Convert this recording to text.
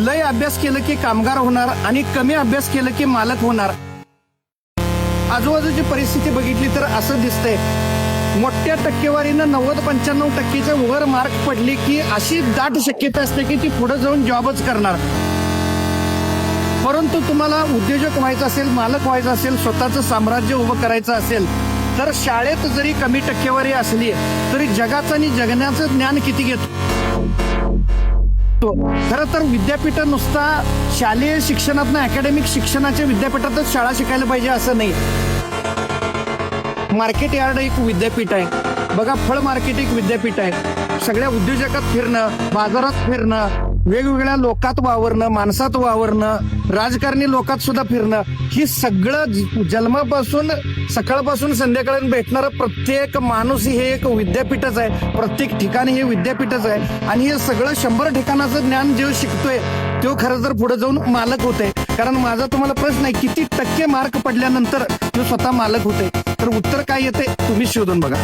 लय अभ्यास केलं की कामगार होणार आणि कमी अभ्यास केलं की मालक होणार. आजूबाजूची परिस्थिती बघितली तर असं दिसतंय, मोठ्या टक्केवारीनं 90-95% वर मार्क पडली की अशी दाट शक्यता असते की ती पुढे जाऊन जॉबच करणार. परंतु तुम्हाला उद्योजक व्हायचं असेल, मालक व्हायचं असेल, स्वतःचं साम्राज्य उभं करायचं असेल तर शाळेत जरी कमी टक्केवारी असली तरी जगाचं आणि जगण्याचं ज्ञान किती घेतो. खरं तर विद्यापीठ नुसता शालेय शिक्षणात ना, अकॅडमिक शिक्षणाच्या विद्यापीठातच शाळा शिकायला पाहिजे असं नाही. मार्केट यार्ड एक विद्यापीठ आहे बघा, फळ मार्केट एक विद्यापीठ आहे. सगळ्या उद्योजकात फिरणं, बाजारात फिरणं, वेगवेगळ्या लोकात वावरणं, माणसात वावरणं, राजकारणी लोकात सुद्धा फिरणं, ही सगळं जन्मापासून सकाळपासून संध्याकाळी भेटणारं प्रत्येक माणूस हे एक विद्यापीठच आहे. प्रत्येक ठिकाणी हे विद्यापीठच आहे. आणि हे सगळं 100 ठिकाणाचं ज्ञान जे शिकतोय तो खरं तर पुढे जाऊन मालक होते. कारण माझा तुम्हाला प्रश्न आहे, किती टक्के मार्क पडल्यानंतर तो स्वतः मालक होते? तर उत्तर काय येते तुम्ही शोधून बघा.